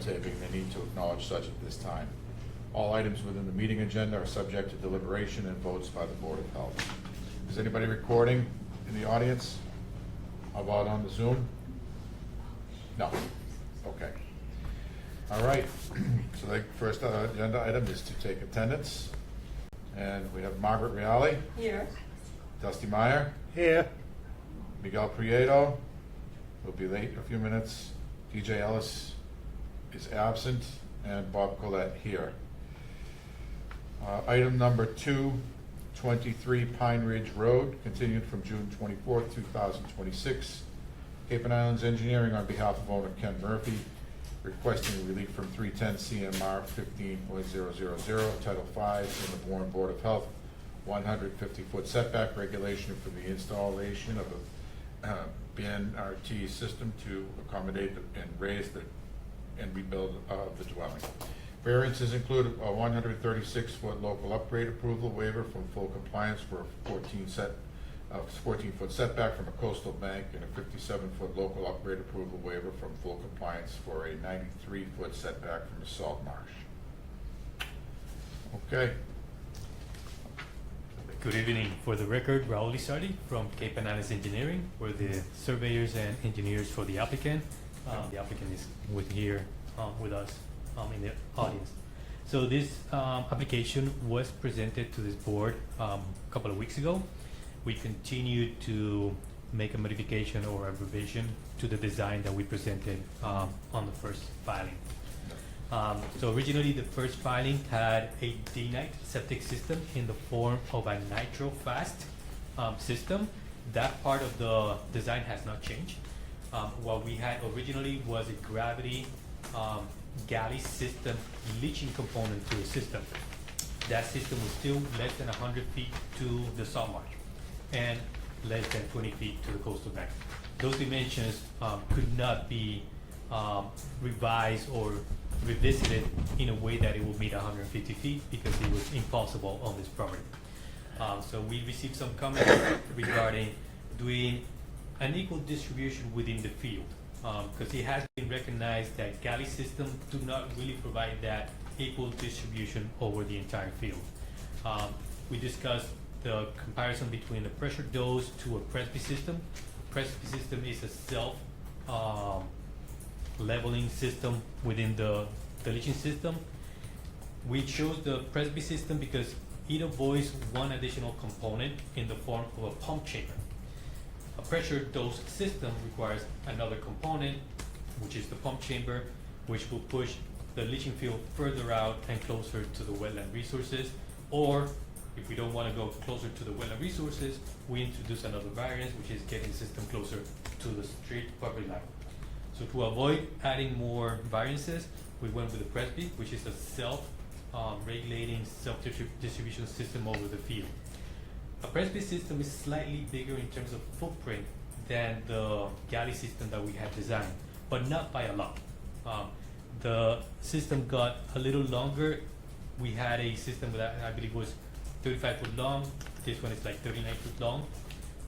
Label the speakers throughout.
Speaker 1: taping, they need to acknowledge such at this time. All items within the meeting agenda are subject to deliberation and votes by the Board of Health. Is anybody recording in the audience? How about on the Zoom? No. Okay. All right. So the first agenda item is to take attendance. And we have Margaret Reale.
Speaker 2: Here.
Speaker 1: Dusty Meyer.
Speaker 3: Here.
Speaker 1: Miguel Prieto will be late a few minutes. DJ Ellis is absent. And Bob Collette here. Item number 2, 23 Pine Ridge Road, continued from June 24th, 2026. Cape and Islands Engineering, on behalf of owner Ken Murphy, requesting relief from 310 CMR 15.000, Title 5 in the Bourne Board of Health 150-foot setback regulation for the installation of a BNRT system to accommodate and raise and rebuild of the dwelling. Variances include a 136-foot local upgrade approval waiver from full compliance for a 14-foot setback from a coastal bank, and a 57-foot local upgrade approval waiver from full compliance for a 93-foot setback from a salt marsh. Okay.
Speaker 4: Good evening. For the record, Raul Lizardi from Cape and Islands Engineering. We're the surveyors and engineers for the applicant. The applicant is here with us in the audience. So this application was presented to this board a couple of weeks ago. We continued to make a modification or a revision to the design that we presented on the first filing. So originally the first filing had a D-Night septic system in the form of a nitro-fast system. That part of the design has not changed. What we had originally was a gravity galley system leaching component to the system. That system was still less than 100 feet to the salt marsh and less than 20 feet to the coastal bank. Those dimensions could not be revised or revisited in a way that it would meet 150 feet because it was impossible on this property. So we received some comments regarding doing an equal distribution within the field, because it has been recognized that galley systems do not really provide that equal distribution over the entire field. We discussed the comparison between a pressure dose to a Presby system. Presby system is a self leveling system within the leaching system. We chose the Presby system because it avoids one additional component in the form of a pump chamber. A pressure dose system requires another component, which is the pump chamber, which will push the leaching field further out and closer to the wetland resources. Or if we don't want to go closer to the wetland resources, we introduce another variance, which is getting the system closer to the street property line. So to avoid adding more variances, we went with the Presby, which is a self-regulating, self-distribution system over the field. A Presby system is slightly bigger in terms of footprint than the galley system that we had designed, but not by a lot. The system got a little longer. We had a system that I believe was 35 foot long. This one is like 39 foot long.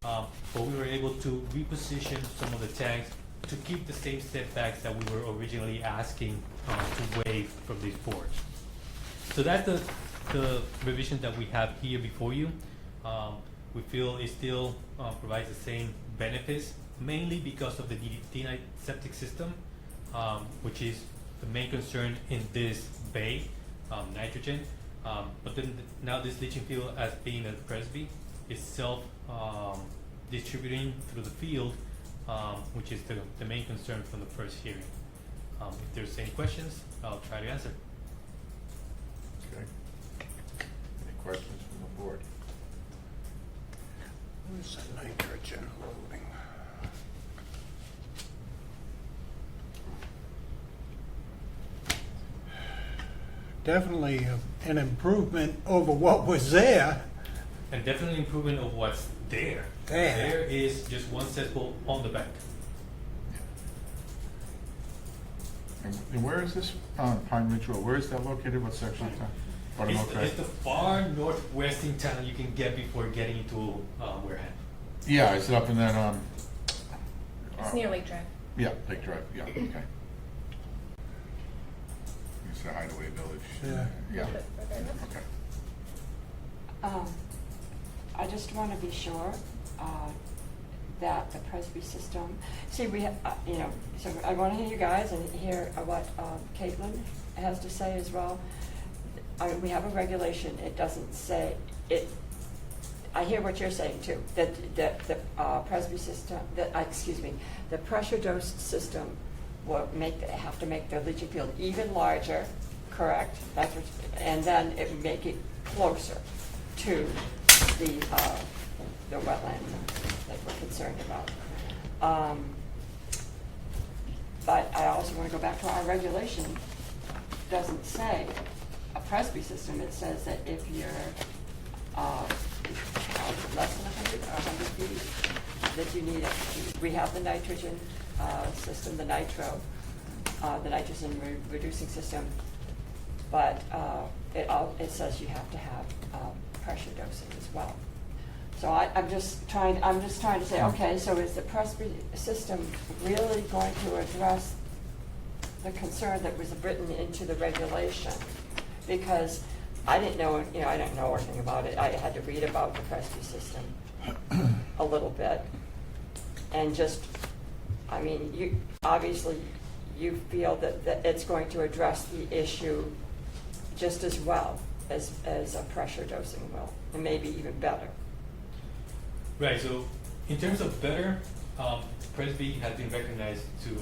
Speaker 4: But we were able to reposition some of the tanks to keep the same setbacks that we were originally asking to waive from this board. So that's the revision that we have here before you. We feel it still provides the same benefits, mainly because of the D-Night septic system, which is the main concern in this bay, nitrogen. But then now this leaching field, as being a Presby, is self-distributing through the field, which is the main concern from the first hearing. If there's any questions, I'll try to answer.
Speaker 1: Okay. Any questions from the board?
Speaker 3: Where's the nitrogen loading? Definitely an improvement over what was there.
Speaker 4: And definitely improvement of what's there. There is just one cesspool on the bank.
Speaker 1: And where is this Pine Ridge Road? Where is that located? What section of town?
Speaker 4: It's the far northwestern town you can get before getting into Wareham.
Speaker 1: Yeah, is it up in that
Speaker 2: It's near Lake Drive.
Speaker 1: Yeah, Lake Drive, yeah, okay. to Hideaway Village.
Speaker 3: Yeah.
Speaker 1: Yeah, okay.
Speaker 2: I just want to be sure that the Presby system, see, we, so I want to hear you guys and hear what Caitlin has to say as well. We have a regulation, it doesn't say, I hear what you're saying too, that the Presby system, the pressure dose system will have to make the leaching field even larger, correct? That's what, and then it would make it closer to the wetlands that we're concerned about. But I also want to go back to our regulation. It doesn't say a Presby system. It says that if you're less than 100 or 100 feet, that you need it. We have the nitrogen system, the nitrogen reducing system, but it says you have to have pressure dosing as well. So I'm just trying to say, okay, so is the Presby system really going to address the concern that was written into the regulation? Because I didn't know, I didn't know anything about it. I had to read about the Presby system a little bit, and just, I mean, you feel that it's going to address the issue just as well as a pressure dosing will, and maybe even better.
Speaker 4: Right, so in terms of better, Presby has been recognized to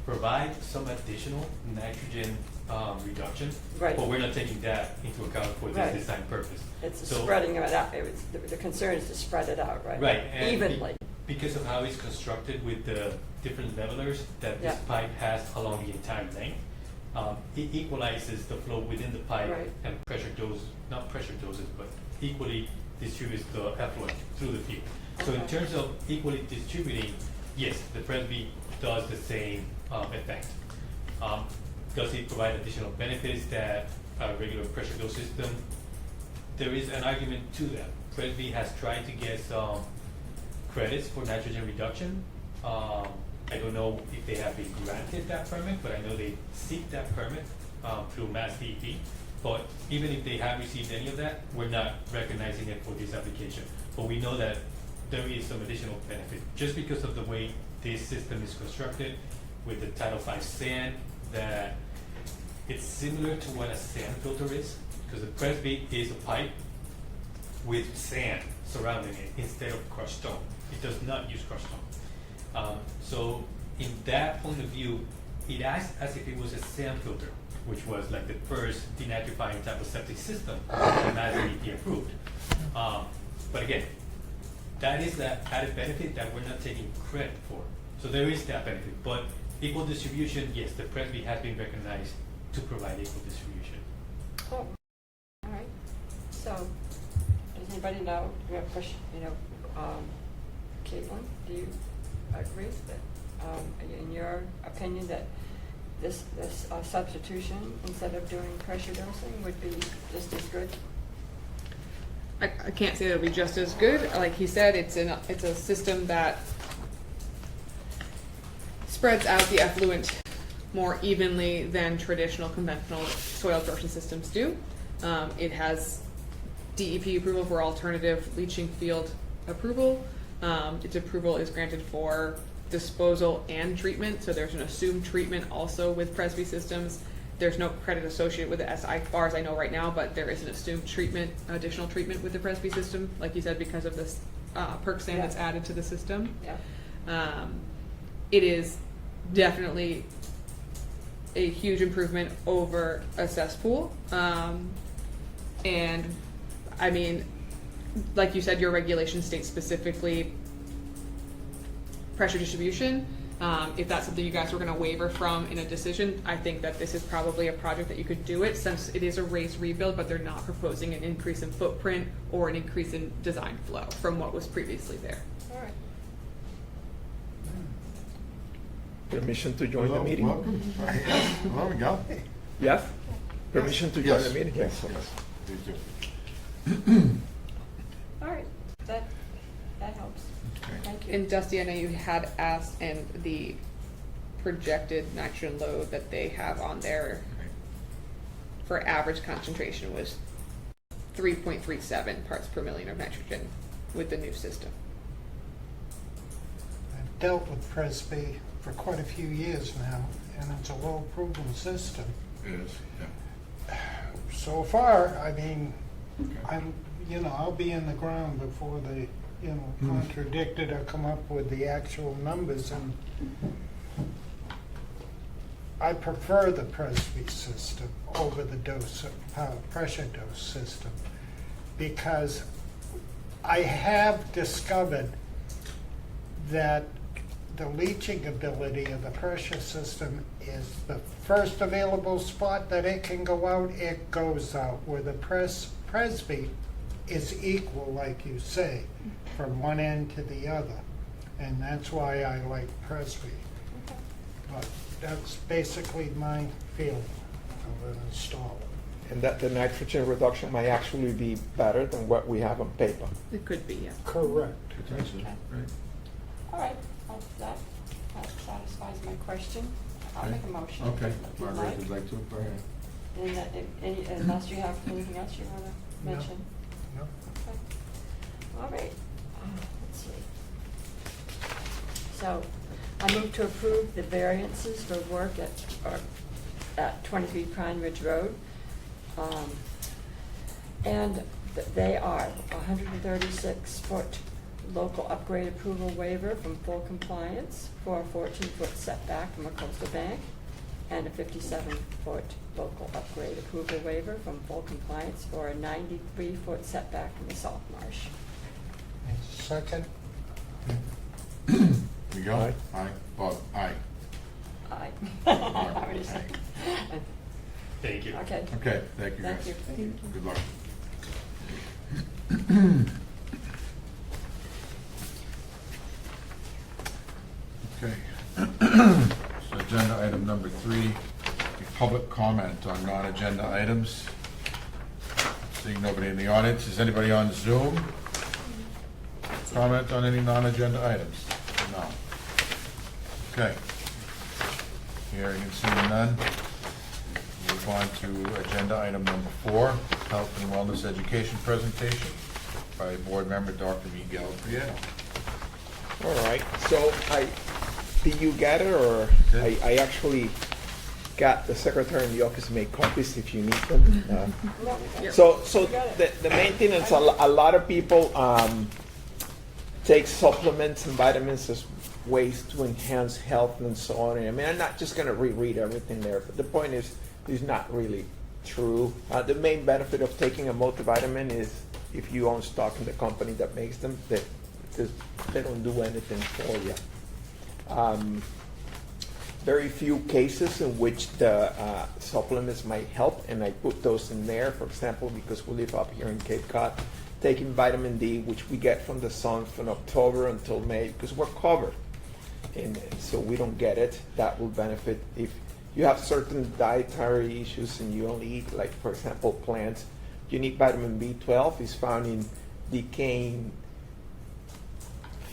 Speaker 4: provide some additional nitrogen reduction,
Speaker 2: Right.
Speaker 4: but we're not taking that into account for
Speaker 2: Right.
Speaker 4: this design purpose.
Speaker 2: It's
Speaker 4: So-
Speaker 2: spreading it out. The concern is to spread it out, right?
Speaker 4: Right, and
Speaker 2: Evenly.
Speaker 4: because of how it's constructed with the different levelers that this
Speaker 2: Yeah.
Speaker 4: pipe has along the entire length, it equalizes the flow within the pipe
Speaker 2: Right.
Speaker 4: and not pressure doses, but equally distributes the effluent through the field. So in
Speaker 2: Okay.
Speaker 4: terms of equally distributing, yes, the Presby does the same effect. Does it provide additional benefits that a regular pressure dose system? There is an argument to that. Presby has tried to get some credits for nitrogen reduction. I don't know if they have been granted that permit, but I know they seek that permit through Mass DEP. But even if they have received any of that, we're not recognizing it for this application. But we know that there is some additional benefit just because of the way this system is constructed with the Title V sand, that it's similar to what a sand filter is, because the Presby is a pipe with sand surrounding it instead of crushed stone. It does not use crushed stone. So in that point of view, it acts as if it was a sand filter, which was like the first denitrifying type of septic system that Mass DEP approved. But again, that is the added benefit that we're not taking credit for. So there is that benefit, but equal distribution, yes, the Presby has been recognized to provide equal distribution.
Speaker 2: Oh, all right. So, does anybody know, Caitlin, do you agree that, in your opinion, that this substitution, instead of doing pressure dosing, would be just as good?
Speaker 5: I can't say that it'll be just as good. Like he said, it's a system that spreads out the effluent more evenly than traditional conventional soil absorption systems do. It has DEP approval for alternative leaching field approval. Its approval is granted for disposal and treatment, so there's an assumed treatment also with Presby systems. There's no credit associated with it as far as I know right now, but there is an assumed treatment, additional treatment with the Presby system, like you said, because of this perk sand that's added to the system.
Speaker 2: Yeah.
Speaker 5: It is definitely a huge improvement over a cesspool. And I mean, like you said, your regulation states specifically pressure distribution. If that's something you guys were going to waiver from in a decision, I think that this is probably a project that you could do it, since it is a raised rebuild, but they're not proposing an increase in footprint or an increase in design flow from what was previously there.
Speaker 2: All right.
Speaker 6: Permission to join the meeting?
Speaker 1: Welcome. Well, we go.
Speaker 6: Yes? Permission to join the
Speaker 1: Yes.
Speaker 6: meeting?
Speaker 1: Yes.
Speaker 6: Yes.
Speaker 1: Please do.
Speaker 2: All right, that helps.
Speaker 1: Okay.
Speaker 2: Thank you.
Speaker 5: And Dusty, I know you had asked, and the projected nitrogen load that they have on there for average concentration was 3.37 parts per million of nitrogen with the new system.
Speaker 3: I've dealt with Presby for quite a few years now, and it's a well-proven system.
Speaker 1: It is, yeah.
Speaker 3: So far, I mean,
Speaker 1: Okay.
Speaker 3: I'll be in the ground before they, contradict it or come up with the actual numbers, and I prefer the Presby system over the pressure dose system, because I have discovered that the leaching ability of the pressure system is the first available spot that it can go out, it goes out. Where the Presby is equal, like you say, from one end to the other. And that's why I like Presby. But that's basically my feeling of an installer.
Speaker 6: And that the nitrogen reduction might actually be better than what we have on paper.
Speaker 5: It could be, yeah.
Speaker 3: Correct.
Speaker 1: Potentially, right.
Speaker 2: All right, well, that satisfies my question. I'll
Speaker 1: Okay.
Speaker 2: make a motion.
Speaker 1: Okay,
Speaker 2: if you'd
Speaker 1: Margaret,
Speaker 2: like.
Speaker 1: would you like to? Go ahead.
Speaker 2: And unless you have anything else you want to
Speaker 3: No.
Speaker 2: mention?
Speaker 3: No?
Speaker 2: Okay. All right, let's see. So, I move to approve the variances for work at 23 Pine Ridge Road. And they are 136-foot local upgrade approval waiver from full compliance for a 14-foot setback from a coastal bank, and a 57-foot local upgrade approval waiver from full compliance for a 93-foot setback from the salt marsh.
Speaker 3: And second?
Speaker 1: You go?
Speaker 6: Aye.
Speaker 1: Aye. Bob? Aye.
Speaker 2: Aye. I already said.
Speaker 4: Thank you.
Speaker 2: Okay.
Speaker 1: Okay, thank you
Speaker 2: Thank
Speaker 1: guys.
Speaker 2: you.
Speaker 1: Good luck. Okay. So agenda item number 3, public comment on non-agenda items. Seeing nobody in the audience, is anybody on Zoom? Comment on any non-agenda items? No. Okay. Hearing and seeing none. Move on to agenda item number 4, health and wellness education presentation by board member Dr. Miguel Prieto.
Speaker 6: All right, so did you get it, or
Speaker 1: Okay.
Speaker 6: I actually got the secretary in the office to make copies if you need them.
Speaker 2: No,
Speaker 5: Yeah.
Speaker 6: So
Speaker 2: got
Speaker 6: the main thing is a lot of people take supplements and vitamins as ways to enhance health and so on. I mean, I'm not just going to reread everything there, but the point is, it's not really true. The main benefit of taking a multivitamin is if you own stock in the company that makes them, they don't do anything for you. Very few cases in which the supplements might help, and I put those in there, for example, because we live up here in Cape Cod, taking vitamin D, which we get from the sun from October until May, because we're covered. And so we don't get it. That will benefit if you have certain dietary issues and you only eat, like, for example, plants. You need vitamin B12. It's found in decaying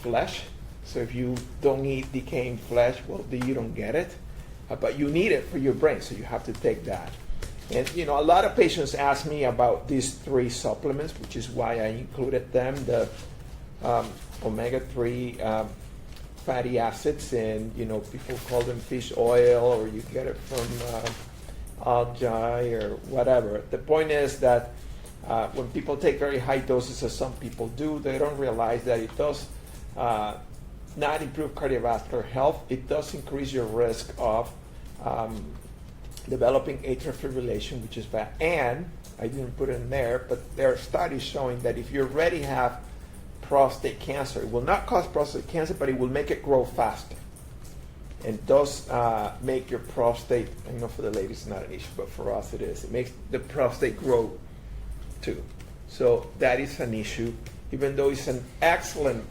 Speaker 6: flesh. So if you don't eat decaying flesh, well, you don't get it. But you need it for your brain, so you have to take that. And, a lot of patients ask me about these 3 supplements, which is why I included them. The omega-3 fatty acids, and, people call them fish oil, or you get it from algae or whatever. The point is that when people take very high doses, as some people do, they don't realize that it does not improve cardiovascular health. It does increase your risk of developing atrial fibrillation, which is bad. And I didn't put it in there, but there are studies showing that if you already have prostate cancer, it will not cause prostate cancer, but it will make it grow faster. And does make your prostate, I know for the ladies it's not an issue, but for us it is. It makes the prostate grow too. So that is an issue, even though it's an excellent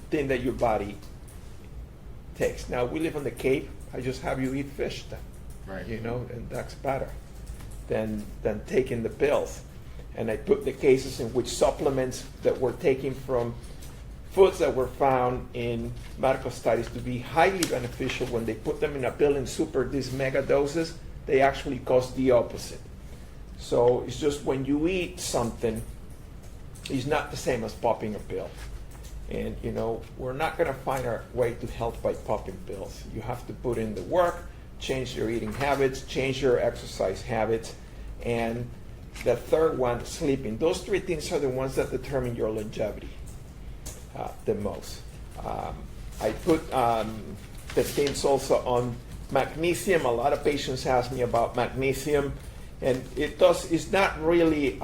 Speaker 6: thing that your body takes. Now, we live on the Cape. I just have you eat fish then.
Speaker 1: Right.
Speaker 6: And that's better than taking the pills. And I put the cases in which supplements that were taken from foods that were found in medical studies to be highly beneficial, when they put them in a pill in these mega doses, they actually cause the opposite. So it's just when you eat something, it's not the same as popping a pill. And, you know, we're not going to find our way to health by popping pills. You have to put in the work, change your eating habits, change your exercise habits, and the third one, sleeping. Those three things are the ones that determine your longevity the most. I put the things also on magnesium. A lot of patients ask me about magnesium, and it's not really,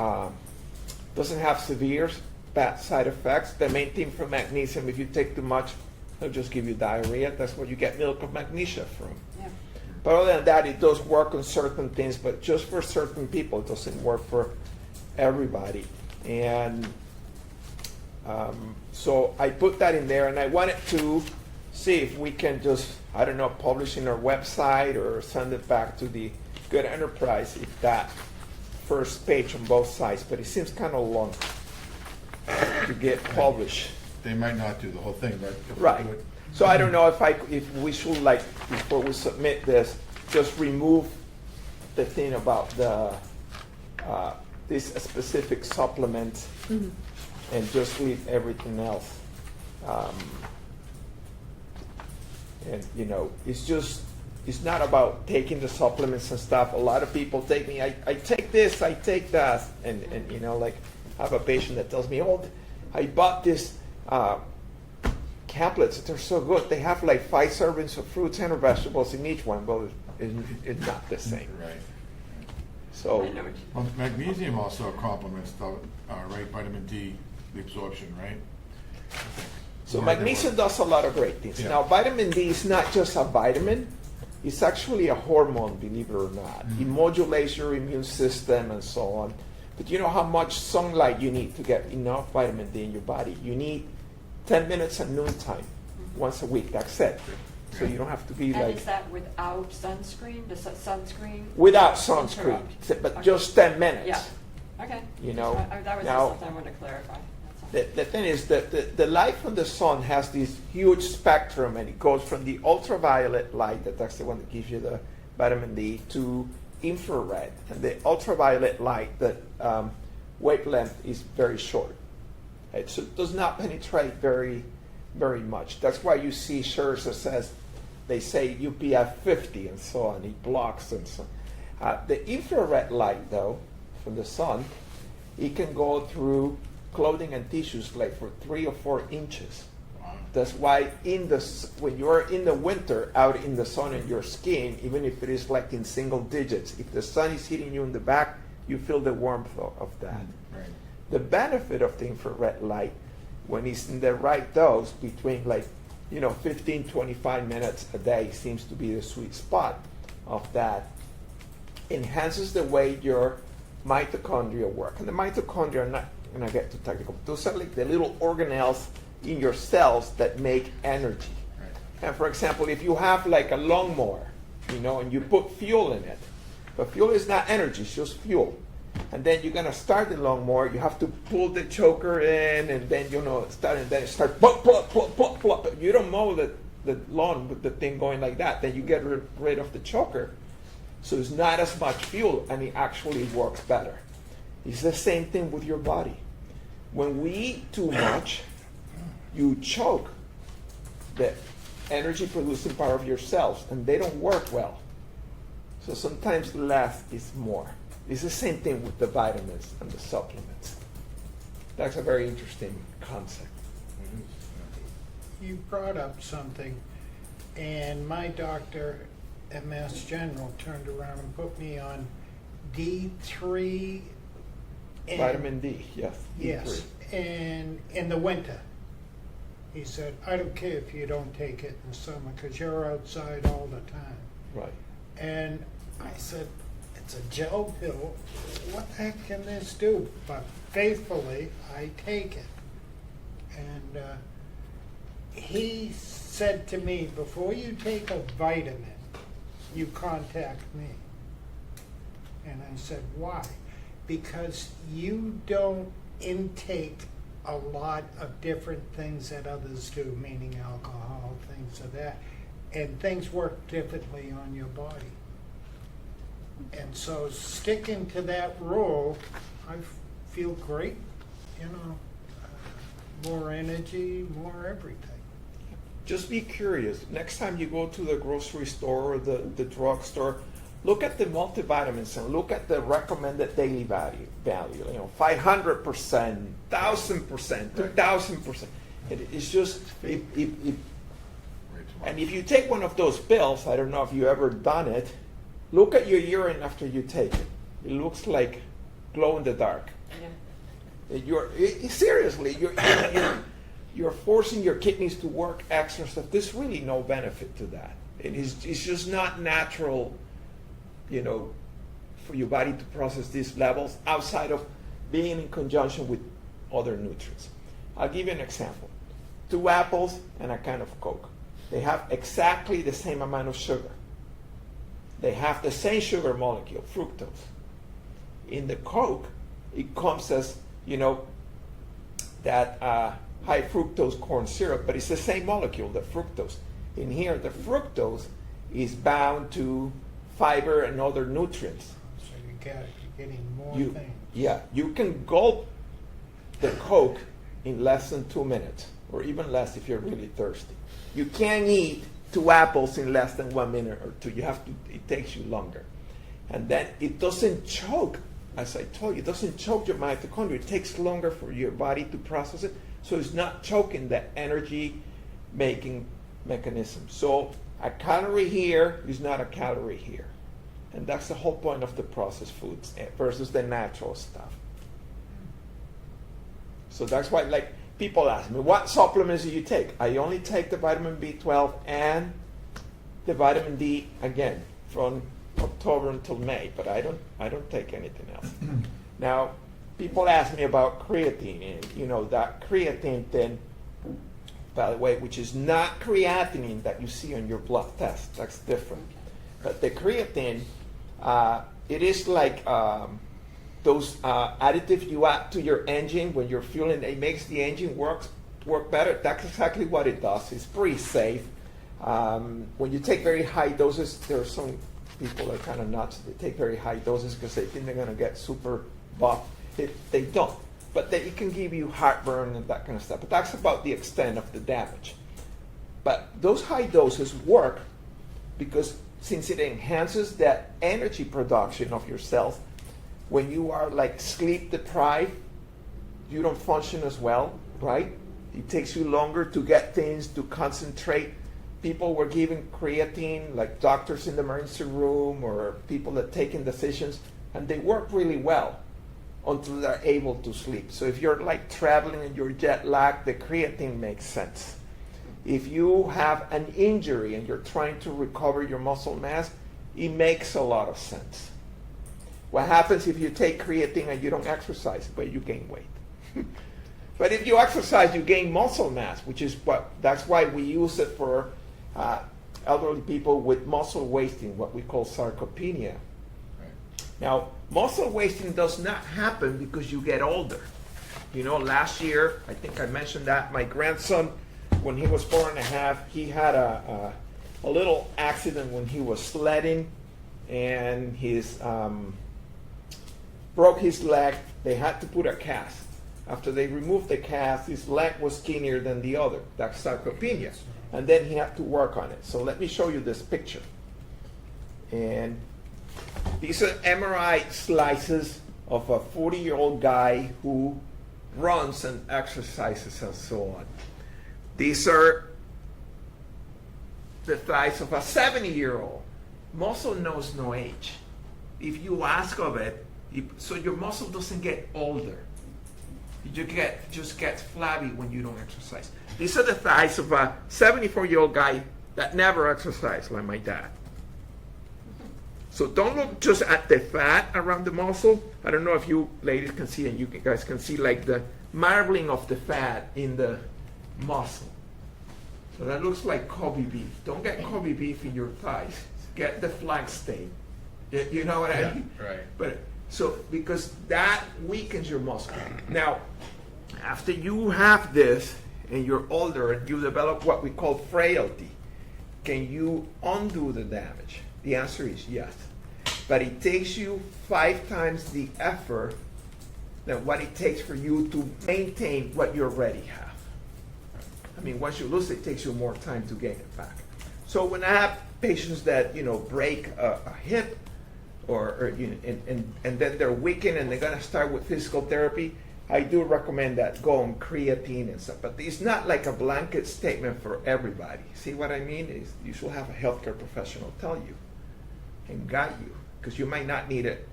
Speaker 6: doesn't have severe bad side effects. The main thing for magnesium, if you take too much, it'll just give you diarrhea. That's what you get milk of magnesia from.
Speaker 2: Yeah.
Speaker 6: But other than that, it does work on certain things, but just for certain people. It doesn't work for everybody. And so I put that in there, and I wanted to see if we can just, I don't know, publish in our website or send it back to the Good Enterprise, if that first page on both sides, but it seems kind of long to get published.
Speaker 1: They might not do the whole thing, but if we
Speaker 6: Right.
Speaker 1: do it-
Speaker 6: So I don't know if we should, like, before we submit this, just remove the thing about the this specific supplement and just leave everything else. And you know, it's not about taking the supplements and stuff. A lot of people take me, I take this, I take that, and you know, like I have a patient that tells me, oh, I bought this caplets, they're so good. They have like 5 servings of fruits and vegetables in each one, but it's not the same.
Speaker 1: Right.
Speaker 6: So,
Speaker 2: I know what you-
Speaker 1: Well, magnesium also complements the, right, vitamin D, the absorption, right?
Speaker 6: so magnesium does a lot of great things.
Speaker 1: Yeah.
Speaker 6: Now, vitamin D is not just a vitamin, it's actually a hormone, believe it or not. It modulates your immune system and so on. But you know how much sunlight you need to get enough vitamin D in your body? You need 10 minutes at noontime, once a week, that's it. So you don't have to be
Speaker 2: And
Speaker 6: like,
Speaker 2: is that without sunscreen? Does that sunscreen?
Speaker 6: without sunscreen,
Speaker 2: Interrupt.
Speaker 6: but
Speaker 2: Okay.
Speaker 6: just 10 minutes.
Speaker 2: Yeah, okay.
Speaker 6: You know,
Speaker 2: That was just
Speaker 6: now-
Speaker 2: something I wanted to clarify. That's all.
Speaker 6: The thing is that the light from the sun has this huge spectrum, and it goes from the ultraviolet light, that's the one that gives you the vitamin D, to infrared. And the ultraviolet light, the wavelength is very short. Right? So it does not penetrate very, very much. That's why you see shirts that says, they say UPF 50 and so on, it blocks and so on. The infrared light, though, from the sun, it can go through clothing and tissues like for 3 or 4 inches. That's why when you're in the winter out in the sun in your skin, even if it is like in single digits, if the sun is hitting you in the back, you feel the warmth of that.
Speaker 1: Right.
Speaker 6: The benefit of the infrared light, when it's in the right dose, between 15, 25 minutes a day seems to be the sweet spot of that, enhances the way your mitochondria work. And the mitochondria, I'm not going to get too technical, but those are like the little organelles in your cells that make energy.
Speaker 1: Right.
Speaker 6: And for example, if you have like a lawnmower, and you put fuel in it, but fuel is not energy, it's just fuel. And then you're gonna start the lawnmower, you have to pull the choker in, and then it starts plop, plop, plop, plop, plop. You don't mow the lawn with the thing going like that, then you get rid of the choker. So it's not as much fuel, and it actually works better. It's the same thing with your body. When we eat too much, you choke the energy producing part of your cells, and they don't work well. So sometimes less is more. It's the same thing with the vitamins and the supplements. That's a very interesting concept.
Speaker 3: You brought up something, and my doctor at Mass General turned around and put me on D3. and-
Speaker 6: Vitamin D, yes.
Speaker 3: Yes,
Speaker 6: D3.
Speaker 3: and in the winter. He said, I don't care if you don't take it in the summer, because you're outside all the time.
Speaker 6: Right.
Speaker 3: And I said, it's a gel pill. What the heck can this do? But faithfully, I take it. And he said to me, before you take a vitamin, you contact me. And I said, why? Because you don't intake a lot of different things that others do, meaning alcohol, things of that, and things work differently on your body. And so sticking to that rule, I feel great, more energy, more everything.
Speaker 6: Just be curious. Next time you go to the grocery store or the drugstore, look at the multivitamins and look at the recommended daily value. 500%, 1,000%, 2,000%. It's just, and if you take one of those pills, I don't know if you ever done it, look at your urine after you take it. It looks like glow in the dark. Seriously, you're forcing your kidneys to work extra stuff. There's really no benefit to that. It's just not natural, for your body to process these levels outside of being in conjunction with other nutrients. I'll give you an example. 2 apples and a can of Coke. They have exactly the same amount of sugar. They have the same sugar molecule, fructose. In the Coke, it comes as, that high fructose corn syrup, but it's the same molecule, the fructose. In here, the fructose is bound to fiber and other nutrients.
Speaker 3: So you're getting more things.
Speaker 6: Yeah, you can gulp the Coke in less than 2 minutes, or even less if you're really thirsty. You can't eat 2 apples in less than 1 minute or 2. It takes you longer. And then it doesn't choke, as I told you, it doesn't choke your mitochondria. It takes longer for your body to process it. So it's not choking that energy making mechanism. So a calorie here is not a calorie here. And that's the whole point of the processed foods versus the natural stuff. So that's why, people ask me, what supplements do you take? I only take the vitamin B12 and the vitamin D, again, from October until May, but I don't take anything else. Now, people ask me about creatine, and that creatine thing, by the way, which is not creatinine that you see on your blood test. That's different. But the creatine, it is like those additives you add to your engine when you're fueling. It makes the engine work better. That's exactly what it does. It's pretty safe. When you take very high doses, there are some people that are kind of nuts. They take very high doses because they think they're going to get super buff. They don't. But it can give you heartburn and that kind of stuff. But that's about the extent of the damage. But those high doses work because since it enhances that energy production of your cells, when you are sleep deprived, you don't function as well, right? It takes you longer to get things, to concentrate. People were given creatine, like doctors in the emergency room or people that taking decisions, and they work really well until they're able to sleep. So if you're traveling and you're jet lagged, the creatine makes sense. If you have an injury and you're trying to recover your muscle mass, it makes a lot of sense. What happens if you take creatine and you don't exercise? But you gain weight. But if you exercise, you gain muscle mass, that's why we use it for elderly people with muscle wasting, what we call sarcopenia.
Speaker 1: Right.
Speaker 6: Now, muscle wasting does not happen because you get older. Last year, I think I mentioned that, my grandson, when he was 4.5, he had a little accident when he was sledding, and his broke his leg. They had to put a cast. After they removed the cast, his leg was skinnier than the other. That's sarcopenia. And then he had to work on it. So let me show you this picture. And these are MRI slices of a 40-year-old guy who runs and exercises and so on. These are the thighs of a 70-year-old. Muscle knows no age. If you ask of it, so your muscle doesn't get older. It just gets flabby when you don't exercise. These are the thighs of a 74-year-old guy that never exercised, like my dad. So don't look just at the fat around the muscle. I don't know if you ladies can see, and you guys can see the marbling of the fat in the muscle. So that looks like Kobe beef. Don't get Kobe beef in your thighs. Get the flank steak. You know what I mean?
Speaker 1: Right.
Speaker 6: Because that weakens your muscle. Now, after you have this and you're older and you develop what we call frailty, can you undo the damage? The answer is yes. but it takes you 5 times the effort than what it takes for you to maintain what you already have. I mean, once you lose it, it takes you more time to gain it back. So when I have patients that, break a hip, or and then they're weakened and they're gonna start with physical therapy, I do recommend that go on creatine and stuff. But it's not like a blanket statement for everybody. See what I mean? Is you should have a healthcare professional tell you and guide you, because you might not need it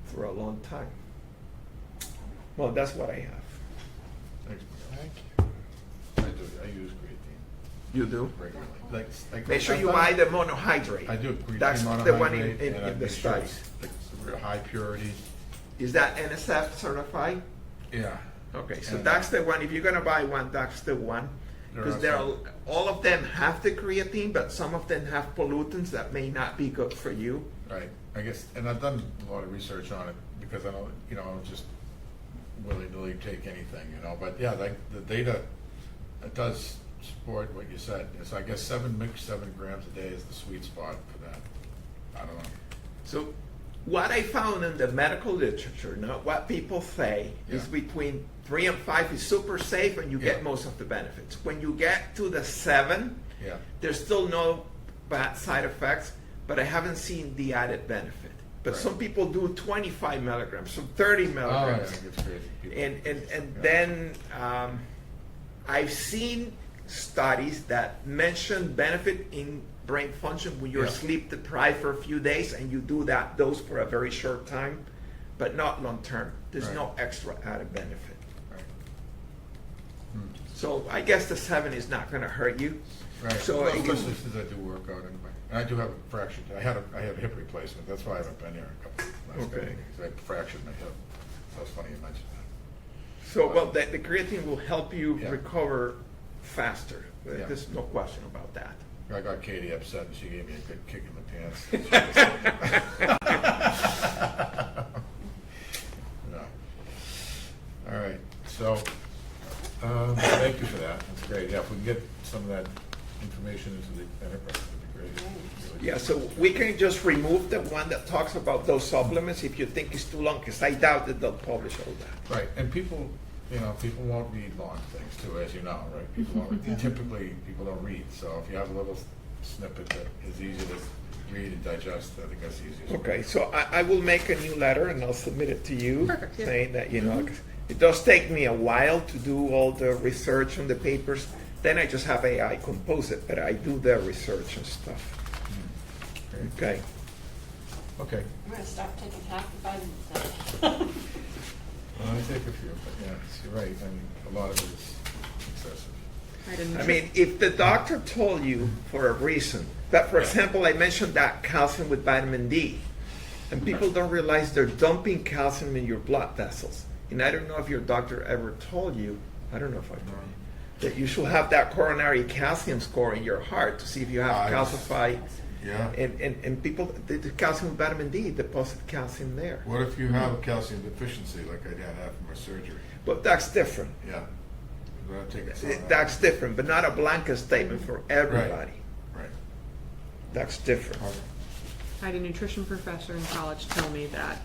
Speaker 6: for a long time. Well, that's what I have.
Speaker 1: Thanks, Miguel.
Speaker 3: Thank you.
Speaker 1: I use creatine
Speaker 6: You do?
Speaker 1: regularly. Like
Speaker 6: Make sure
Speaker 1: I've
Speaker 6: you
Speaker 1: done-
Speaker 6: buy the monohydrate.
Speaker 1: I do creatine
Speaker 6: That's the one
Speaker 1: monohydrate,
Speaker 6: in
Speaker 1: and I
Speaker 6: the
Speaker 1: make sure
Speaker 6: studies.
Speaker 1: it's real high purity.
Speaker 6: Is that NSF certified?
Speaker 1: Yeah.
Speaker 6: Okay, so
Speaker 1: And,
Speaker 6: that's the one. If you're gonna buy one, that's the one. Because
Speaker 1: There are
Speaker 6: all of them have the creatine, but some of them have pollutants that may not be good for you.
Speaker 1: Right, I guess, and I've done a lot of research on it, because I don't, I don't just willy-nilly take anything, but yeah, like, the data, it does support what you said. It's, I guess, 7 grams a day is the sweet spot for that. I don't know.
Speaker 6: So what I found in the medical literature, not what people say, is
Speaker 1: Yeah.
Speaker 6: between 3 and 5 is super safe and you
Speaker 1: Yeah.
Speaker 6: get most of the benefits. When you get to the 7,
Speaker 1: Yeah,
Speaker 6: there's still no bad side effects, but I haven't seen the added benefit. But
Speaker 1: Right.
Speaker 6: some people do 25 milligrams, some 30
Speaker 1: oh, yeah,
Speaker 6: milligrams.
Speaker 1: it's crazy. People-
Speaker 6: And
Speaker 1: Yeah.
Speaker 6: then I've seen studies that mention benefit in brain function when you're
Speaker 1: Yeah.
Speaker 6: sleep deprived for a few days and you do that dose for a very short time, but not long term. There's
Speaker 1: Right.
Speaker 6: no extra added benefit.
Speaker 1: Right. Hmm.
Speaker 6: So I guess the 7 is not going to hurt you.
Speaker 1: Right,
Speaker 6: So
Speaker 1: well,
Speaker 6: it can-
Speaker 1: especially since I do work out anyway. And I do have a fracture, I had a hip replacement, that's why I haven't been here a couple of months.
Speaker 6: Okay.
Speaker 1: Because I fractured my hip. So it's funny you mentioned that.
Speaker 6: So, well, the creatine will help you
Speaker 1: Yeah.
Speaker 6: recover faster.
Speaker 1: Yeah.
Speaker 6: There's no question about that.
Speaker 1: I got Katie upset and she gave me a good kick in the pants. No. All right, so, thank you for that, that's great. Yeah, if we can get some of that information into the enterprise, that'd be great.
Speaker 6: Yeah, so we can just remove the one that talks about those supplements if you think it's too long, because I doubt that they'll publish all that.
Speaker 1: Right, and people, people won't read long things too, as you know, right? People won't, typically, people don't read, so if you have a little snippet that is easy to read and digest, I think that's the easiest.
Speaker 6: Okay, so I will make a new letter and I'll submit it to you.
Speaker 5: Perfect, yeah.
Speaker 6: Saying that, it does take me a while to do all the research on the papers. Then I just have AI compose it, but I do the research and stuff.
Speaker 1: Great.
Speaker 6: Okay.
Speaker 1: Okay,
Speaker 2: I'm gonna stop taking half the vitamins then.
Speaker 1: well, I take a few, but yeah, you're right, I mean, a lot of it is excessive.
Speaker 5: I didn't.
Speaker 6: I mean, if the doctor told you for a reason, that, for example, I mentioned that calcium with vitamin D, and people don't realize they're dumping calcium in your blood vessels. And I don't know if your doctor ever told you, I don't know if I told you, that you should have that coronary calcium score in your heart to see if you have calcified.
Speaker 1: Yeah.
Speaker 6: And people, the calcium with vitamin D deposit calcium there.
Speaker 1: What if you have a calcium deficiency, like I did after my surgery?
Speaker 6: But that's different.
Speaker 1: Yeah. We're gonna take some of that.
Speaker 6: That's different, but not a blanket statement for everybody.
Speaker 1: Right.
Speaker 6: That's different.
Speaker 1: Okay.
Speaker 5: I had a nutrition professor in college tell me that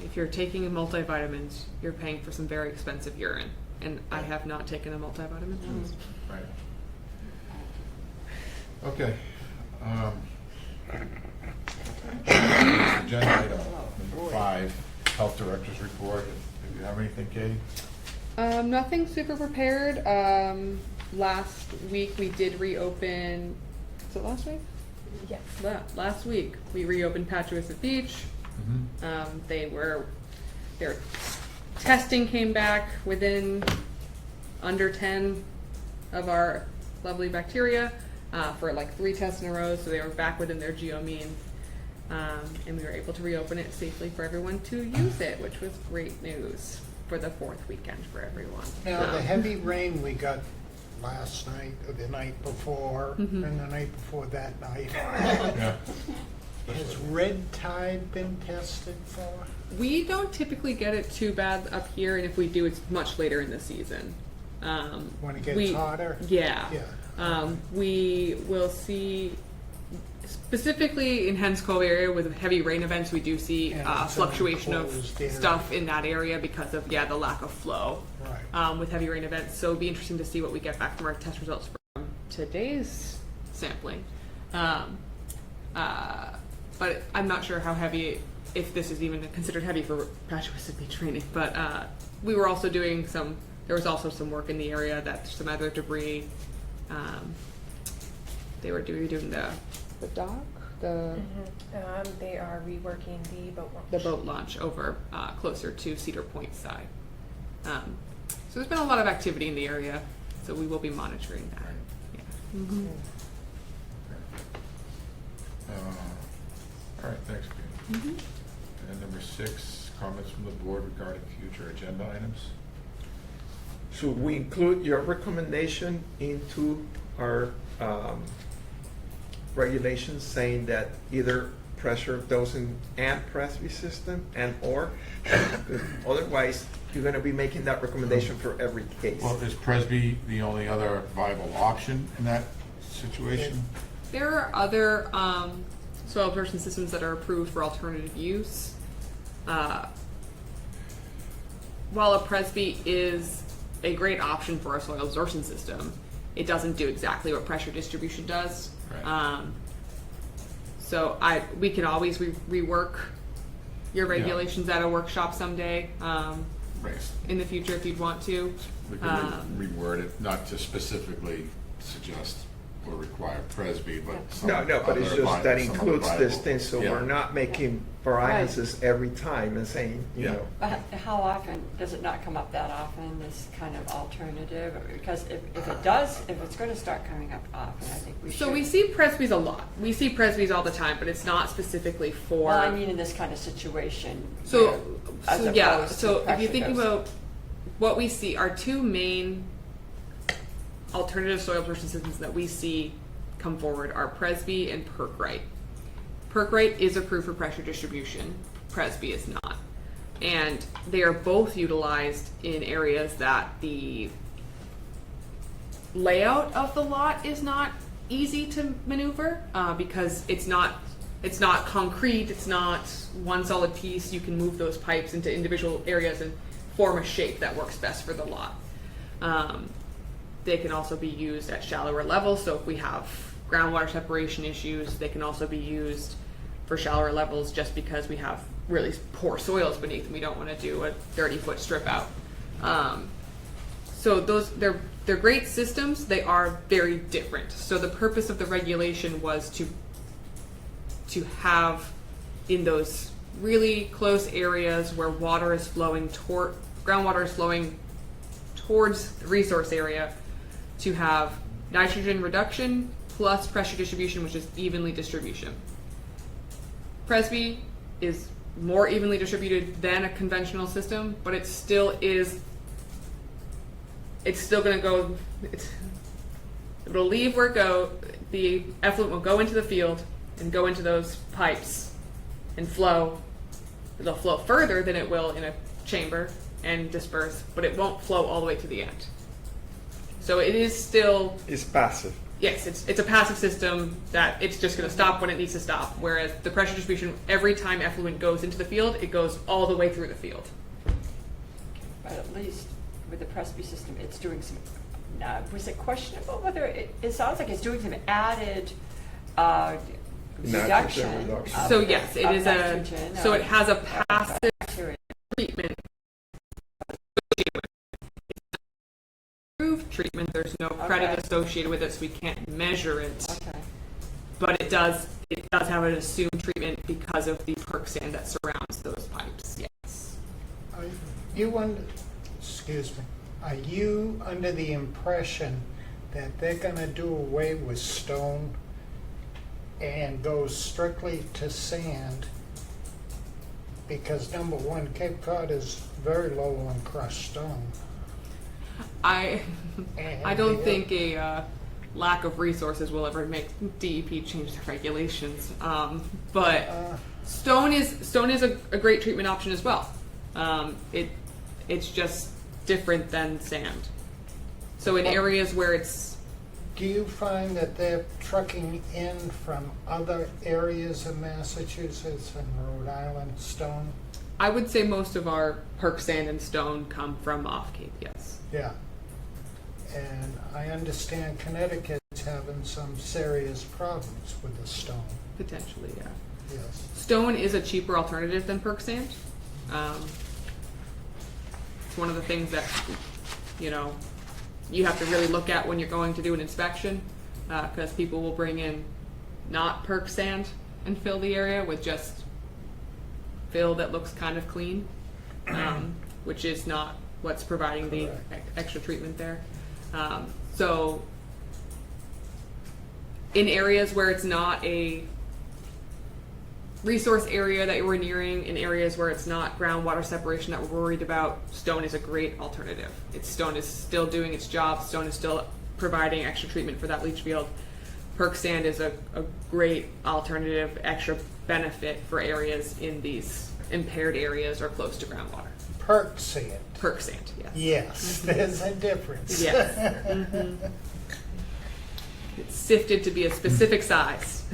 Speaker 5: if you're taking multivitamins, you're paying for some very expensive urine. And I have not taken a multivitamin since.
Speaker 1: Right. Okay. Agenda item number 5, Health Director's Report. Do you have anything, Katie?
Speaker 5: Nothing super prepared. Last week we did reopen. Was it last week?
Speaker 2: Yes.
Speaker 5: Last week we reopened Patchogue Beach. Their testing came back within under 10 of our lovely bacteria for like 3 tests in a row, so they were back within their geo means, and we were able to reopen it safely for everyone to use it, which was great news for the 4th weekend for everyone.
Speaker 3: Now, the heavy rain we got last night, or the night before, and the night before that night,
Speaker 1: Yeah.
Speaker 3: has red tide been tested for?
Speaker 5: We don't typically get it too bad up here, and if we do, it's much later in the season.
Speaker 3: When it gets hotter?
Speaker 5: Yeah.
Speaker 3: Yeah.
Speaker 5: We will see specifically in Hens Cove area with heavy rain events, we do see
Speaker 3: And it's an
Speaker 5: fluctuation of
Speaker 3: enclosed area.
Speaker 5: stuff in that area because of the lack of flow
Speaker 3: Right.
Speaker 5: with heavy rain events. So it'd be interesting to see what we get back from our test results from today's sampling. But I'm not sure how heavy, if this is even considered heavy for Patchogue training. But we were also doing there was also some work in the area that some other debris. They were doing the dock,
Speaker 7: They are reworking the boat launch.
Speaker 5: the boat launch over closer to Cedar Point side. So there's been a lot of activity in the area, so we will be monitoring that. Yeah.
Speaker 2: Mm-hmm.
Speaker 1: All right, thanks, Pete. And number 6, comments from the board regarding future agenda items.
Speaker 6: Should we include your recommendation into our regulations saying that either pressure dosing and Presby system and/or? Otherwise, you're going to be making that recommendation for every case.
Speaker 1: Well, is Presby the only other viable option in that situation?
Speaker 5: There are other soil absorption systems that are approved for alternative use. While a Presby is a great option for a soil absorption system, it doesn't do exactly what pressure distribution does.
Speaker 1: Right.
Speaker 5: So we can always rework your regulations at a workshop someday
Speaker 1: Right.
Speaker 5: in the future if you'd want to.
Speaker 1: We can reword it, not to specifically suggest or require Presby, but some
Speaker 6: No, but it's
Speaker 1: other
Speaker 6: just that
Speaker 1: some other
Speaker 6: includes this
Speaker 1: viable-
Speaker 6: thing, so
Speaker 1: Yeah.
Speaker 6: we're not making variances every time and saying, you
Speaker 1: Yeah.
Speaker 6: know.
Speaker 2: But how often, does it not come up that often, this kind of alternative? Because if it does, if it's going to start coming up often, I think we should.
Speaker 5: So we see Presbys a lot. We see Presbys all the time, but it's not specifically for.
Speaker 2: Well, I mean, in this kind of situation.
Speaker 5: So,
Speaker 2: where- as
Speaker 5: so yeah.
Speaker 2: opposed to
Speaker 5: So if you
Speaker 2: pressure
Speaker 5: think
Speaker 2: dosing.
Speaker 5: about what we see, our two main alternative soil absorption systems that we see come forward are Presby and Perkrite. Perkrite is approved for pressure distribution. Presby is not, and they are both utilized in areas that the layout of the lot is not easy to maneuver because it's not concrete, it's not one solid piece. You can move those pipes into individual areas and form a shape that works best for the lot. They can also be used at shallower levels, so if we have groundwater separation issues, they can also be used for shallower levels just because we have really poor soils beneath and we don't want to do a 30-foot strip out. So they're great systems. They are very different. So the purpose of the regulation was to have in those really close areas where water is flowing groundwater is flowing towards the resource area, to have nitrogen reduction plus pressure distribution, which is evenly distribution. Presby is more evenly distributed than a conventional system, but it still is. It's still going to go. It'll leave where it go. The effluent will go into the field and go into those pipes and flow. It'll flow further than it will in a chamber and disperse, but it won't flow all the way to the end. So it is still.
Speaker 6: It's passive.
Speaker 5: Yes, it's a passive system that it's just going to stop when it needs to stop. Whereas the pressure distribution, every time effluent goes into the field, it goes all the way through the field.
Speaker 2: But at least with the Presby system, it's doing some, was it questionable whether it sounds like it's doing some added reduction.
Speaker 6: reduction.
Speaker 5: So yes, it
Speaker 2: of
Speaker 5: is
Speaker 2: nitrogen,
Speaker 5: so it has a
Speaker 2: of
Speaker 5: passive
Speaker 2: bacteria.
Speaker 5: treatment. Approved treatment. There's no credit
Speaker 2: Okay.
Speaker 5: associated with it, so we can't measure it.
Speaker 2: Okay.
Speaker 5: But it does have an assumed treatment because of the perk sand that surrounds those pipes. Yes.
Speaker 3: Excuse me, are you under the impression that they're gonna do away with stone and go strictly to sand? Because number one, Cape Cod is very low on crushed stone.
Speaker 5: I
Speaker 3: And
Speaker 5: don't
Speaker 3: the-
Speaker 5: think a lack of resources will ever make DEP change their regulations. But stone is a great treatment option as well. It's just different than sand. So in areas where it's
Speaker 3: do you find that they're trucking in from other areas of Massachusetts and Rhode Island stone?
Speaker 5: I would say most of our perk sand and stone come from off Cape, yes.
Speaker 3: Yeah. And I understand Connecticut's having some serious problems with the stone.
Speaker 5: Potentially, yeah.
Speaker 3: Yes.
Speaker 5: Stone is a cheaper alternative than perk sand. It's one of the things that, you know, you have to really look at when you're going to do an inspection, because people will bring in not perk sand and fill the area with just fill that looks kind of clean, which is not what's providing the extra treatment there. So in areas where it's not a resource area that we're nearing, in areas where it's not groundwater separation that we're worried about, stone is a great alternative. Stone is still doing its job. Stone is still providing extra treatment for that leach field. Perk sand is a great alternative, extra benefit for areas in these impaired areas or close to groundwater.
Speaker 3: Perk sand.
Speaker 5: Perk sand, yes.
Speaker 3: Yes, there's a difference.
Speaker 5: Yes. It's sifted to be a specific size.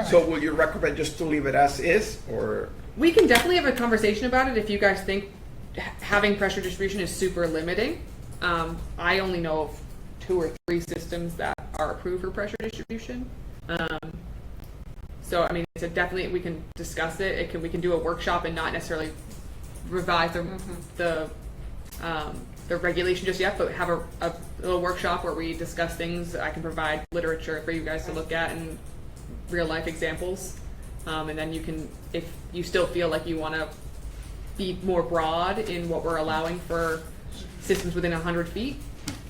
Speaker 6: So will you recommend just to leave it as is, or?
Speaker 5: We can definitely have a conversation about it if you guys think having pressure distribution is super limiting. I only know of 2 or 3 systems that are approved for pressure distribution. So I mean, it's definitely, we can discuss it. We can do a workshop and not necessarily revise the regulation just yet, but have a little workshop where we discuss things. I can provide literature for you guys to look at and real life examples. And then you can, if you still feel like you want to be more broad in what we're allowing for systems within 100 feet,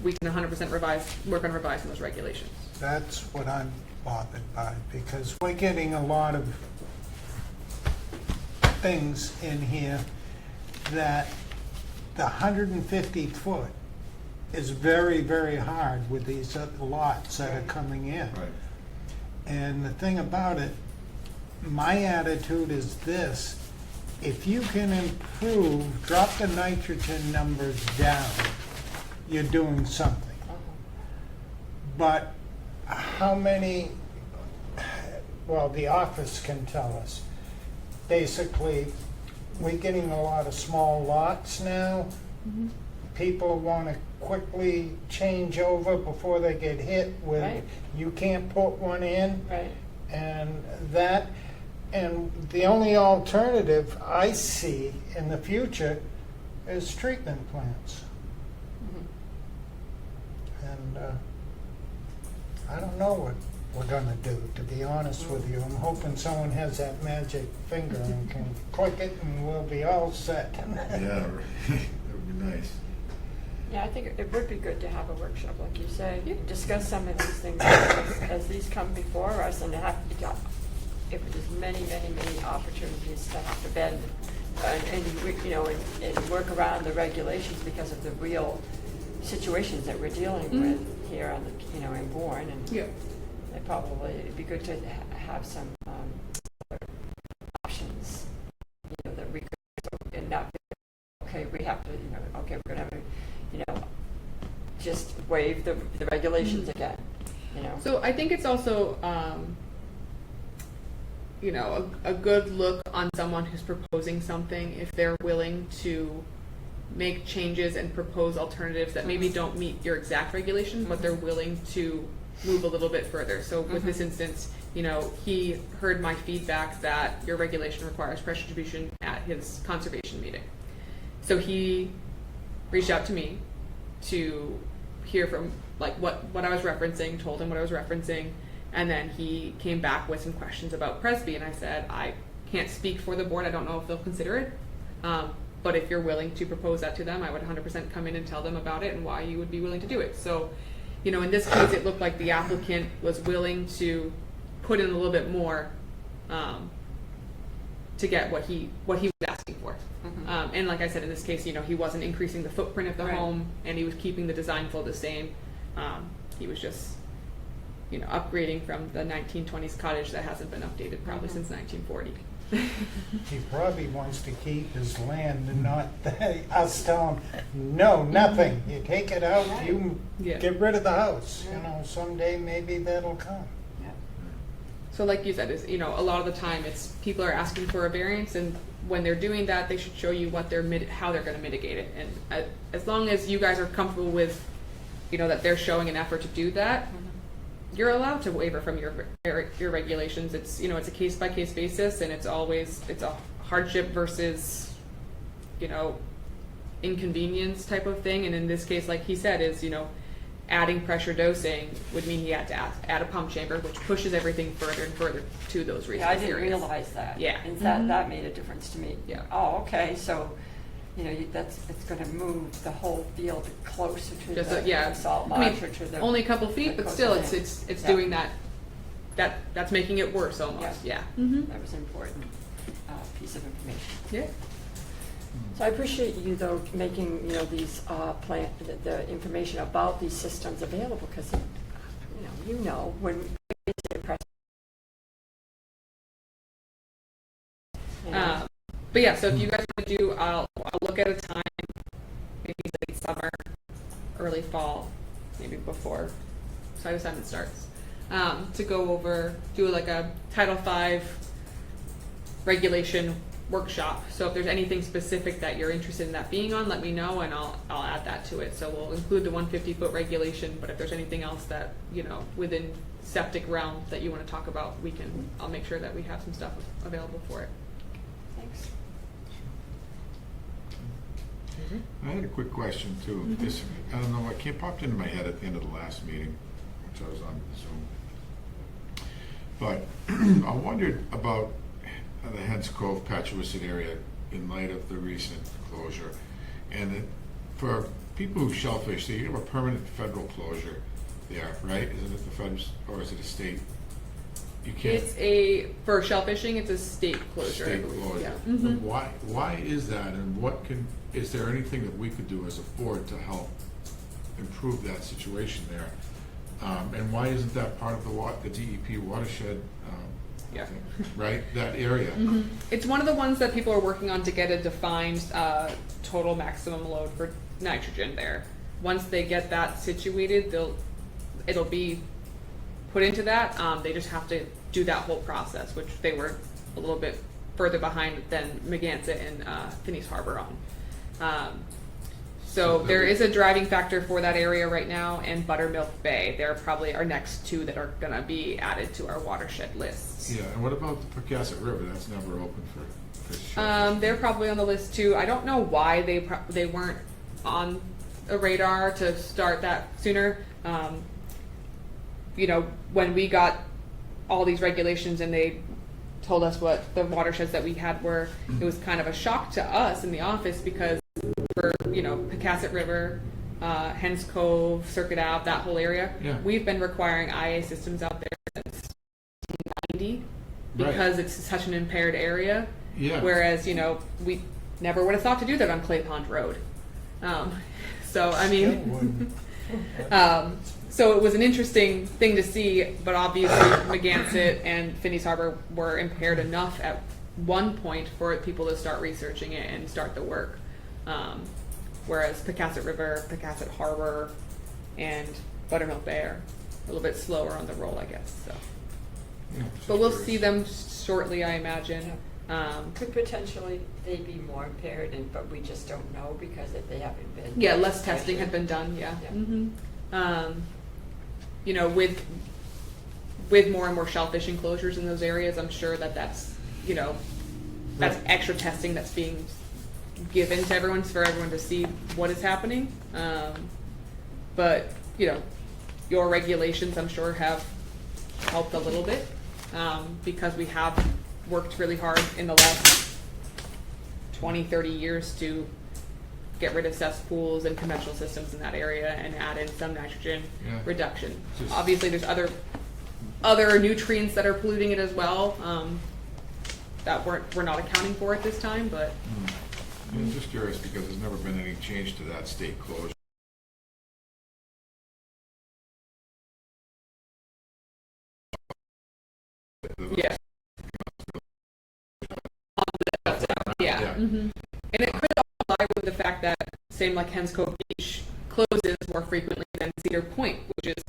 Speaker 5: we can 100% work on revising those regulations.
Speaker 3: That's what I'm bothered by, because we're getting a lot of things in here that the 150 foot is very, very hard with these other lots that are coming in.
Speaker 1: Right.
Speaker 3: And the thing about it, my attitude is this: if you can improve, drop the nitrogen numbers down, you're doing something. But how many, well, the office can tell us. Basically, we're getting a lot of small lots now. People want to quickly change over before they get hit with,
Speaker 2: Right.
Speaker 3: you can't put one in.
Speaker 2: Right.
Speaker 3: And the only alternative I see in the future is treatment plants. And I don't know what we're gonna do, to be honest with you. I'm hoping someone has that magic finger and can click it and we'll be all set.
Speaker 1: Yeah, that would be nice.
Speaker 2: Yeah, I think it would be good to have a workshop, like you say, discuss some of these things as these come before us, and have if there's many opportunities to have to bend and work around the regulations because of the real situations that we're dealing with here on the in Bourne, and
Speaker 5: Yeah.
Speaker 2: it probably it'd be good to have some options, that we could, and not okay, we have to, okay, we're gonna have to, just waive the regulations again,
Speaker 5: So I think it's also, a good look on someone who's proposing something, if they're willing to make changes and propose alternatives that maybe don't meet your exact regulations, but they're willing to move a little bit further. So with this instance, he heard my feedback that your regulation requires pressure distribution at his conservation meeting. So he reached out to me to hear from what I was referencing, told him what I was referencing, and then he came back with some questions about Presby, and I said, I can't speak for the board, I don't know if they'll consider it, but if you're willing to propose that to them, I would 100% come in and tell them about it and why you would be willing to do it. So, in this case, it looked like the applicant was willing to put in a little bit more to get what he was asking for. And like I said, in this case, he wasn't increasing the footprint of the
Speaker 2: Right.
Speaker 5: home, and he was keeping the design flow the same. He was just, upgrading from the 1920s cottage that hasn't been updated probably since 1940.
Speaker 3: He probably wants to keep his land and not us tell him, no, nothing. You take it out, you
Speaker 5: Yeah.
Speaker 3: get rid of the house. You know, someday maybe that'll come.
Speaker 2: Yeah.
Speaker 5: So like you said, is a lot of the time it's people are asking for a variance, and when they're doing that, they should show you what how they're going to mitigate it. And as long as you guys are comfortable with, that they're showing an effort to do that, you're allowed to waiver from your regulations. It's it's a case by case basis, and it's a hardship versus inconvenience type of thing. And in this case, like he said, is adding pressure dosing would mean he had to add a pump chamber, which pushes everything further and further to those resource
Speaker 2: Yeah, I didn't
Speaker 5: areas.
Speaker 2: realize that.
Speaker 5: Yeah.
Speaker 2: And that made a difference to me.
Speaker 5: Yeah.
Speaker 2: Oh, okay, so, it's gonna move the whole field closer to
Speaker 5: Just
Speaker 2: the salt
Speaker 5: I mean,
Speaker 2: marsh or to the.
Speaker 5: only a couple feet,
Speaker 2: the
Speaker 5: but still,
Speaker 2: coastal
Speaker 5: it's
Speaker 2: area. Yeah.
Speaker 5: doing that's making it worse almost. Yeah.
Speaker 2: That was an important piece of information.
Speaker 5: Yeah.
Speaker 2: So I appreciate you, though, making, these the information about these systems available, because, when we say press.
Speaker 5: But yeah, so if you guys want to do, I'll look at a time, maybe late summer, early fall, maybe before site assignment starts, to go over, do like a Title V regulation workshop. So if there's anything specific that you're interested in that being on, let me know, and I'll add that to it. So we'll include the 150-foot regulation, but if there's anything else that within septic realm that you want to talk about, I'll make sure that we have some stuff available for it.
Speaker 2: Thanks.
Speaker 1: I had a quick question too. This, I don't know, it popped into my head at the end of the last meeting, which I was on Zoom. But I wondered about the Hens Cove, Patchogue area in light of the recent closure. And for people who shellfish, so you have a permanent federal closure there, right? Isn't it the federal, or is it a state? You can't.
Speaker 5: For shellfishing, it's a state closure. I
Speaker 1: State
Speaker 5: believe.
Speaker 1: closure.
Speaker 5: Yeah. Mhm.
Speaker 1: Why is that, and is there anything that we could do as a board to help improve that situation there? And why isn't that part of the DEP watershed?
Speaker 5: Yeah.
Speaker 1: Right, that area.
Speaker 5: It's one of the ones that people are working on to get a defined total maximum load for nitrogen there. Once they get that situated, it'll be put into that. They just have to do that whole process, which they were a little bit further behind than Megansett and Phineas Harbor on. So there is a driving factor for that area right now, and Buttermilk Bay. They're probably our next two that are going to be added to our watershed lists.
Speaker 1: Yeah, and what about the Pocasset River? That's never open for shellfish.
Speaker 5: They're probably on the list too. I don't know why they weren't on a radar to start that sooner. When we got all these regulations and they told us what the watersheds that we had were, it was kind of a shock to us in the office, because for Pocasset River, Hens Cove, Circuit Ave, that whole area,
Speaker 1: Yeah.
Speaker 5: we've been requiring IA systems out there since 1990 because
Speaker 1: Right.
Speaker 5: it's such an impaired area.
Speaker 1: Yeah.
Speaker 5: Whereas we never would have thought to do that on Clay Pond Road. So I
Speaker 3: Still
Speaker 5: mean,
Speaker 3: wouldn't.
Speaker 5: so it was an interesting thing to see, but obviously Megansett and Phineas Harbor were impaired enough at one point for people to start researching it and start the work. Whereas Pocasset River, Pocasset Harbor, and Buttermilk Bay are a little bit slower on the roll, I guess. So,
Speaker 1: Yeah,
Speaker 5: but we'll
Speaker 1: just
Speaker 5: see them shortly, I imagine.
Speaker 2: Could potentially they be more impaired, but we just don't know because they haven't been.
Speaker 5: Yeah, less testing had been done. Yeah.
Speaker 2: Yeah.
Speaker 5: With more and more shellfish enclosures in those areas, I'm sure that's extra testing that's being given to everyone for everyone to see what is happening. But your regulations, I'm sure, have helped a little bit because we have worked really hard in the last 20, 30 years to get rid of cesspools and conventional systems in that area and add in some nitrogen reduction. Obviously, there's other nutrients that are polluting it as well that we're not accounting for at this time, but.
Speaker 1: I'm just curious because there's never been any change to that state closure.
Speaker 5: Yeah. And it could also lie with the fact that, same like Hens Cove Beach closes more frequently than Cedar Point, which is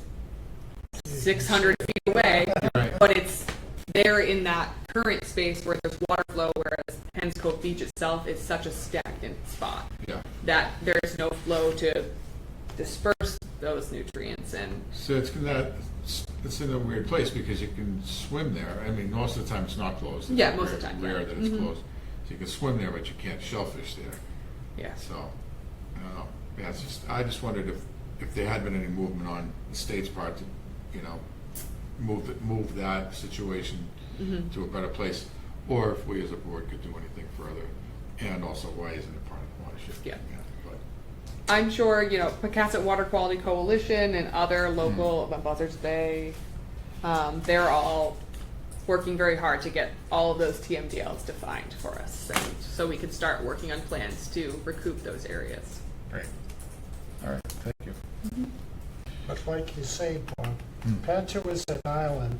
Speaker 5: 600 feet away,
Speaker 1: Right.
Speaker 5: but it's there in that current space where there's water flow, whereas Hens Cove Beach itself is such a stagnant spot
Speaker 1: Yeah.
Speaker 5: that there's no flow to disperse those nutrients. And
Speaker 1: So it's in a weird place because you can swim there. I mean, most of the time it's not closed. It's
Speaker 5: Yeah, most of the
Speaker 1: rare-
Speaker 5: time, yeah.
Speaker 1: Rare that it's
Speaker 5: Mhm.
Speaker 1: closed. So you can swim there, but you can't shellfish there.
Speaker 5: yeah,
Speaker 1: So, I don't know. Yeah, it's just, I just wondered if there had been any movement on the state's part to, move that situation to a better place, or if we as a board could do anything further, and also why isn't it part of the watershed?
Speaker 5: Yeah.
Speaker 1: But,
Speaker 5: I'm sure, Pocasset Water Quality Coalition and other local, Buzzards Bay, they're all working very hard to get all of those TMDLs defined for us, and so we can start working on plans to recoup those areas.
Speaker 1: Great. All right, thank you.
Speaker 3: But like you say, Bob, Patchoguasset Island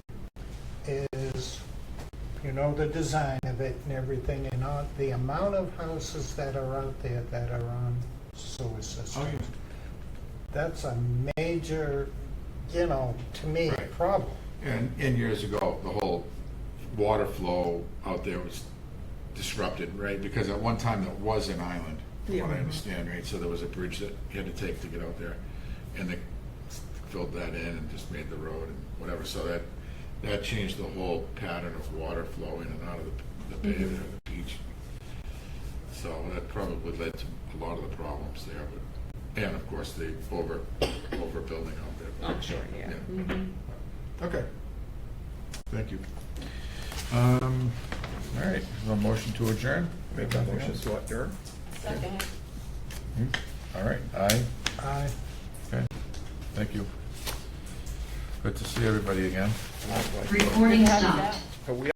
Speaker 3: is, the design of it and everything, and the amount of houses that are out there that are on sewer systems.
Speaker 1: Oh, yeah.
Speaker 3: That's a major, to me,
Speaker 1: Right.
Speaker 3: problem.
Speaker 1: And years ago, the whole water flow out there was disrupted, right? Because at one time it was an island, from what I understand, right? So there was a bridge that you had to take to get out there, and they filled that in and just made the road and whatever. So that changed the whole pattern of water flow in and out of the bay there, the beach. So that probably led to a lot of the problems there, and of course the overbuilding out there.
Speaker 5: I'm sure, yeah.
Speaker 1: Okay. Thank you. All right, a motion to adjourn?
Speaker 6: Make a motion to adjourn.
Speaker 2: Second.
Speaker 1: All right, aye,
Speaker 3: I
Speaker 1: okay, thank you. Good to see everybody again.
Speaker 8: Recording
Speaker 2: Have
Speaker 8: stopped.
Speaker 2: that.
Speaker 6: Have we